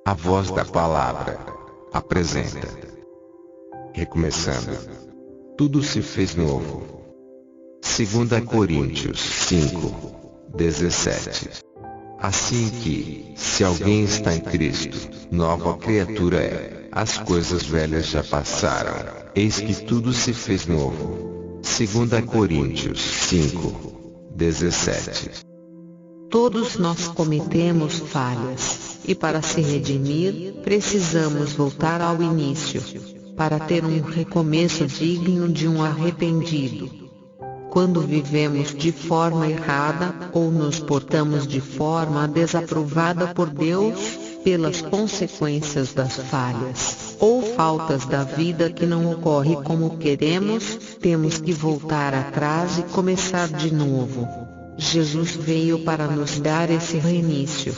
A Voz da Palavra apresenta. Recomeçando. Tudo se fez novo. 2 Coríntios 5:17. Assim que, se alguém está em Cristo, nova criatura é. As coisas velhas já passaram, eis que tudo se fez novo. 2 Coríntios 5:17. Todos nós cometemos falhas, e para se redimir, precisamos voltar ao início, para ter um recomeço digno de um arrependido. Quando vivemos de forma errada, ou nos portamos de forma desaprovada por Deus, pelas consequências das falhas, ou faltas da vida que não ocorre como queremos, temos que voltar atrás e começar de novo. Jesus veio para nos dar esse reinício.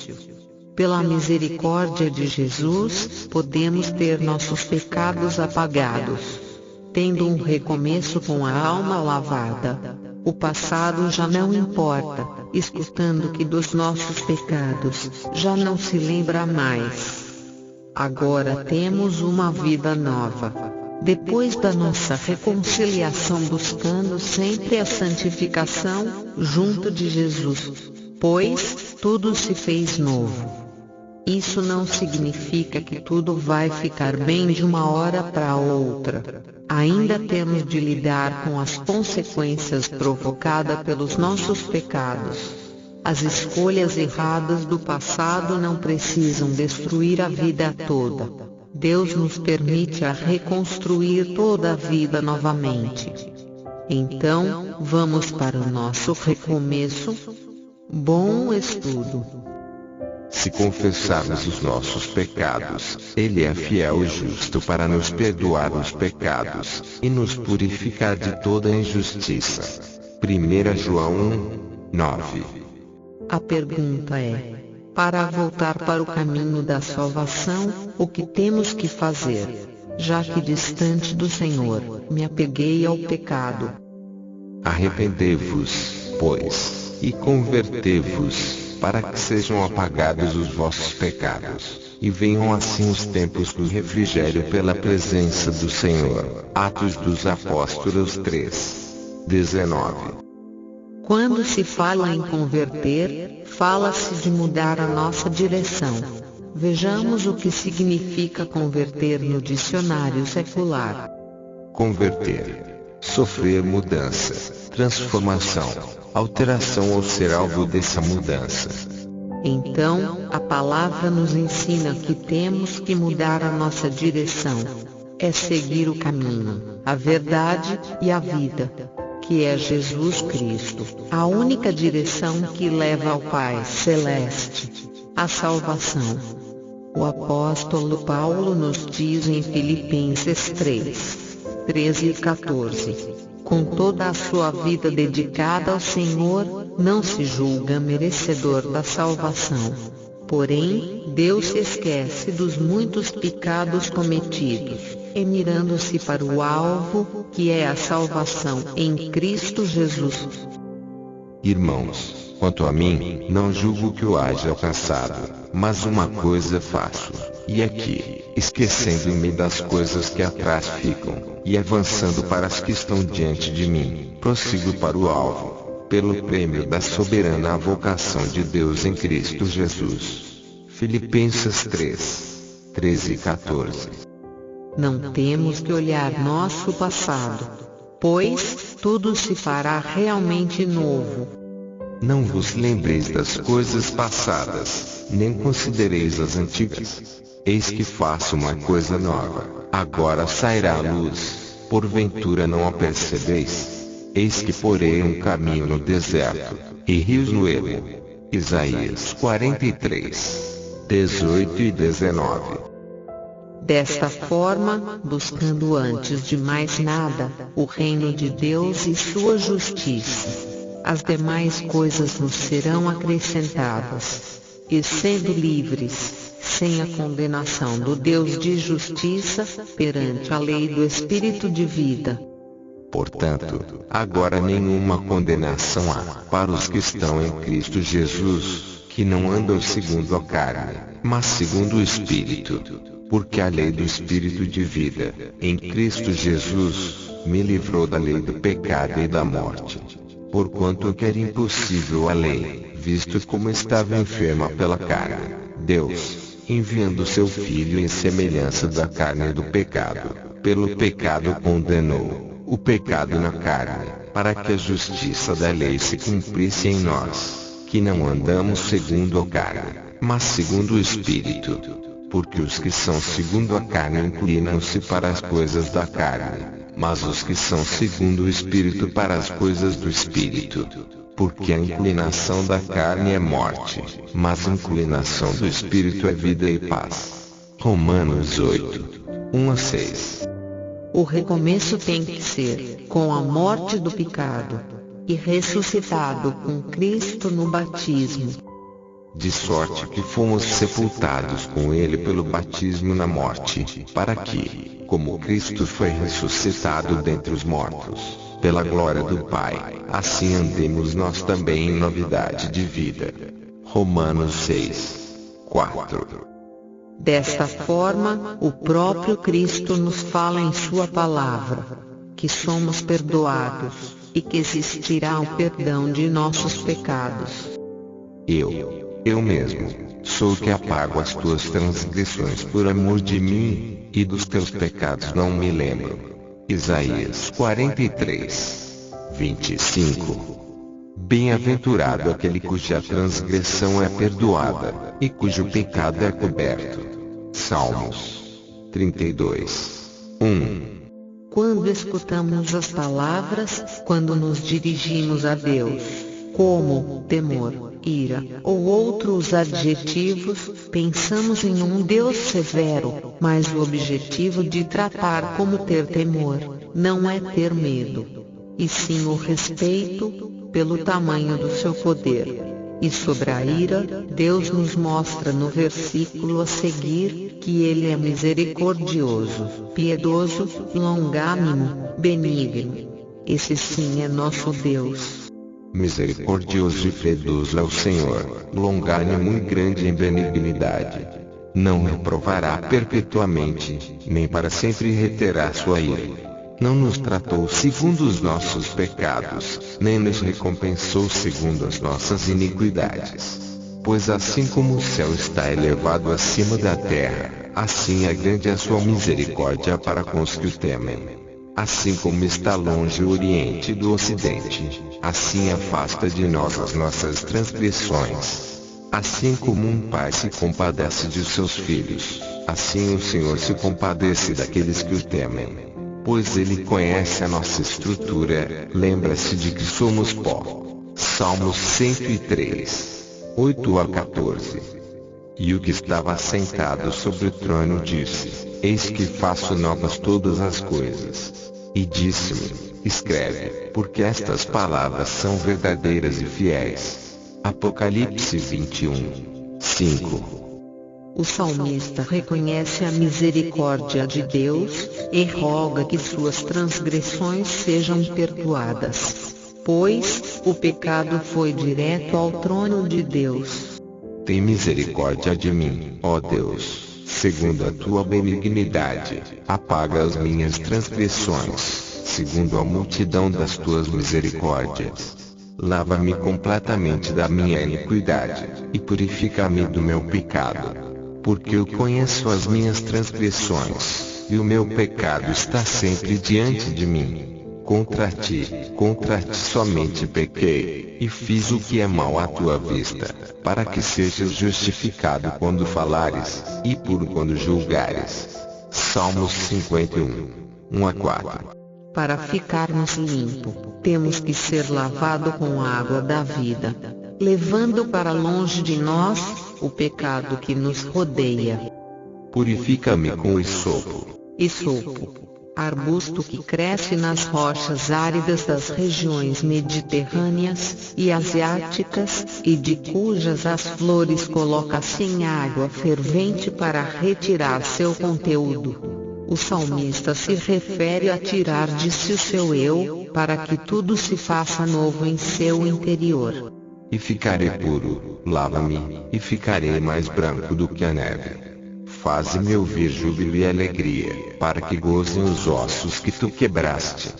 Pela misericórdia de Jesus, podemos ter nossos pecados apagados, tendo um recomeço com a alma lavada. O passado já não importa, escutando que dos nossos pecados já não se lembra mais. Agora temos uma vida nova. Depois da nossa reconciliação, buscando sempre a santificação, junto de Jesus, pois tudo se fez novo. Isso não significa que tudo vai ficar bem de uma hora para outra. Ainda temos de lidar com as consequências provocadas pelos nossos pecados. As escolhas erradas do passado não precisam destruir a vida toda. Deus nos permite a reconstruir toda a vida novamente. Então, vamos para o nosso recomeço. Bom estudo. Se confessarmos os nossos pecados, Ele é fiel e justo para nos perdoar os pecados, e nos purificar de toda injustiça. 1 João 1:9. A pergunta é: para voltar para o caminho da salvação, o que temos que fazer? Já que distante do Senhor, me apeguei ao pecado. Arrependei-vos, pois, e convertei-vos, para que sejam apagados os vossos pecados, e venham assim os tempos do refrigério pela presença do Senhor. Atos dos Apóstolos 3:19. Quando se fala em converter, fala-se de mudar a nossa direção. Vejamos o que significa converter no dicionário secular. Converter: sofrer mudança, transformação, alteração ou ser alvo dessa mudança. Então, a palavra nos ensina que temos que mudar a nossa direção. É seguir o caminho, a verdade e a vida, que é Jesus Cristo, a única direção que leva ao Pai Celeste, a salvação. O apóstolo Paulo nos diz em Filipenses 3:13 e 14: com toda a sua vida dedicada ao Senhor, não se julga merecedor da salvação. Porém, Deus se esquece dos muitos pecados cometidos, e mirando-se para o alvo, que é a salvação em Cristo Jesus. Irmãos, quanto a mim, não julgo que eu haja alcançado, mas uma coisa faço, e aqui, esquecendo-me das coisas que atrás ficam, e avançando para as que estão diante de mim, prossigo para o alvo, pelo prêmio da soberana vocação de Deus em Cristo Jesus. Filipenses 3:13 e 14. Não temos que olhar nosso passado, pois tudo se fará realmente novo. Não vos lembreis das coisas passadas, nem considereis as antigas. Eis que faço uma coisa nova, agora sairá a luz, porventura não a percebeis? Eis que porei um caminho no deserto, e rios no ermo. Isaías 43:18 e 19. Desta forma, buscando antes de mais nada, o reino de Deus e sua justiça, as demais coisas nos serão acrescentadas. E sendo livres, sem a condenação do Deus de justiça, perante a lei do Espírito de vida. Portanto, agora nenhuma condenação há para os que estão em Cristo Jesus, que não andam segundo a carne, mas segundo o Espírito. Porque a lei do Espírito de vida, em Cristo Jesus, me livrou da lei do pecado e da morte. Porquanto que era impossível a lei, visto como estava enferma pela carne, Deus, enviando seu Filho em semelhança da carne do pecado, pelo pecado condenou o pecado na carne, para que a justiça da lei se cumprisse em nós, que não andamos segundo a carne, mas segundo o Espírito. Porque os que são segundo a carne inclinam-se para as coisas da carne, mas os que são segundo o Espírito para as coisas do Espírito. Porque a inclinação da carne é morte, mas a inclinação do Espírito é vida e paz. Romanos 8, 1-6. O recomeço tem que ser com a morte do pecado e ressuscitado com Cristo no batismo. De sorte que fomos sepultados com ele pelo batismo na morte, para que, como Cristo foi ressuscitado dentre os mortos, pela glória do Pai, assim andemos nós também em novidade de vida. Romanos 6, 4. Desta forma, o próprio Cristo nos fala em sua palavra, que somos perdoados, e que existirá o perdão de nossos pecados. Eu mesmo, sou o que apago as tuas transgressões por amor de mim, e dos teus pecados não me lembro. Isaías 43, 25. Bem-aventurado aquele cuja transgressão é perdoada, e cujo pecado é coberto. Salmos 32, 1. Quando escutamos as palavras, quando nos dirigimos a Deus, como temor, ira ou outros adjetivos, pensamos em um Deus severo, mas o objetivo de tratar como ter temor, não é ter medo, e sim o respeito, pelo tamanho do seu poder. E sobre a ira, Deus nos mostra no versículo a seguir, que Ele é misericordioso, piedoso, longânimo, benigno. Esse sim é nosso Deus. Misericordioso e piedoso é o Senhor, longânimo e grande em benignidade. Não reprovará perpetuamente, nem para sempre reterá sua ira. Não nos tratou segundo os nossos pecados, nem nos recompensou segundo as nossas iniquidades. Pois assim como o céu está elevado acima da terra, assim é grande a sua misericórdia para com os que o temem. Assim como está longe o Oriente do Ocidente, assim afasta de nós as nossas transgressões. Assim como um pai se compadece de seus filhos, assim o Senhor se compadece daqueles que o temem. Pois Ele conhece a nossa estrutura, lembra-se de que somos pó. Salmos 103, 8-14. E o que estava sentado sobre o trono disse: Eis que faço novas todas as coisas. E disse-me: Escreve, porque estas palavras são verdadeiras e fiéis. Apocalipse 21, 5. O salmista reconhece a misericórdia de Deus, e roga que suas transgressões sejam perdoadas, pois o pecado foi direto ao trono de Deus. Tem misericórdia de mim, ó Deus, segundo a tua benignidade, apaga as minhas transgressões, segundo a multidão das tuas misericórdias. Lava-me completamente da minha iniquidade, e purifica-me do meu pecado. Porque eu conheço as minhas transgressões, e o meu pecado está sempre diante de mim. Contra ti somente pequei, e fiz o que é mal à tua vista, para que sejas justificado quando falares, e puro quando julgares. Salmos 51, 1-4. Para ficarmos limpos, temos que ser lavados com a água da vida, levando para longe de nós o pecado que nos rodeia. Purifica-me com esopo. Esopo, arbusto que cresce nas rochas áridas das regiões mediterrâneas e asiáticas, e de cujas as flores coloca-se em água fervente para retirar seu conteúdo. O salmista se refere a tirar de si o seu eu, para que tudo se faça novo em seu interior. e ficarei puro. Lava-me, e ficarei mais branco do que a neve. Faze-me ouvir júbilo e alegria, para que gozem os ossos que tu quebraste.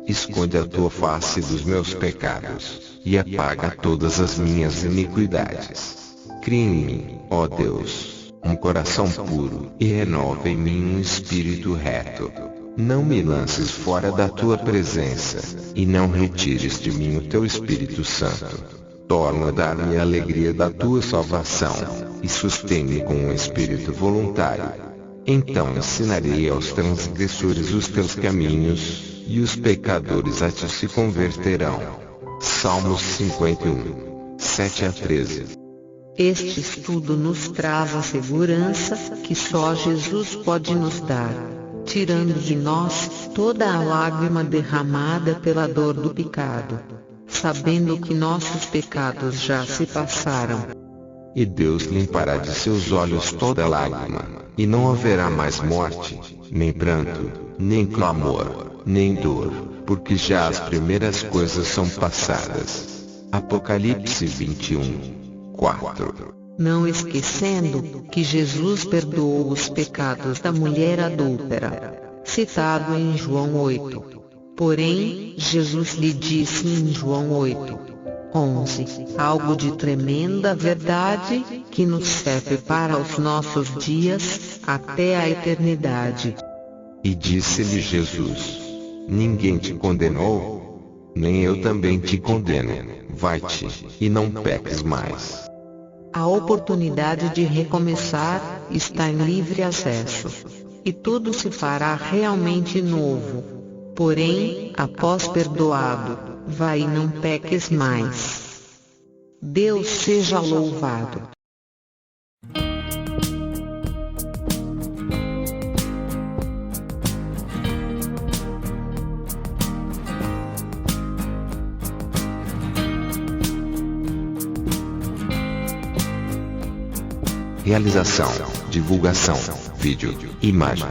Esconde a tua face dos meus pecados, e apaga todas as minhas iniquidades. Cria em mim, ó Deus, um coração puro, e renova em mim um espírito reto. Não me lances fora da tua presença, e não retires de mim o teu Espírito Santo. Torna a dar-me a alegria da tua salvação, e sustém-me com um espírito voluntário. Então ensinarei aos transgressores os teus caminhos, e os pecadores a ti se converterão. Salmos 51, 7-13. Este estudo nos traz a segurança que só Jesus pode nos dar, tirando de nós toda a lágrima derramada pela dor do pecado, sabendo que nossos pecados já se passaram. E Deus limpará de seus olhos toda lágrima, e não haverá mais morte, nem pranto, nem clamor, nem dor, porque já as primeiras coisas são passadas. Apocalipse 21, 4. Não esquecendo que Jesus perdoou os pecados da mulher adúltera, citado em João 8. Porém, Jesus lhe disse em João 8, 11, algo de tremenda verdade, que nos serve para os nossos dias, até a eternidade. E disse-lhe Jesus: ninguém te condenou? Nem eu também te condeno. Vai-te, e não peques mais. A oportunidade de recomeçar está em livre acesso, e tudo se fará realmente novo. Porém, após perdoado, vai e não peques mais. Deus seja louvado. Realização, divulgação, vídeo, imagem.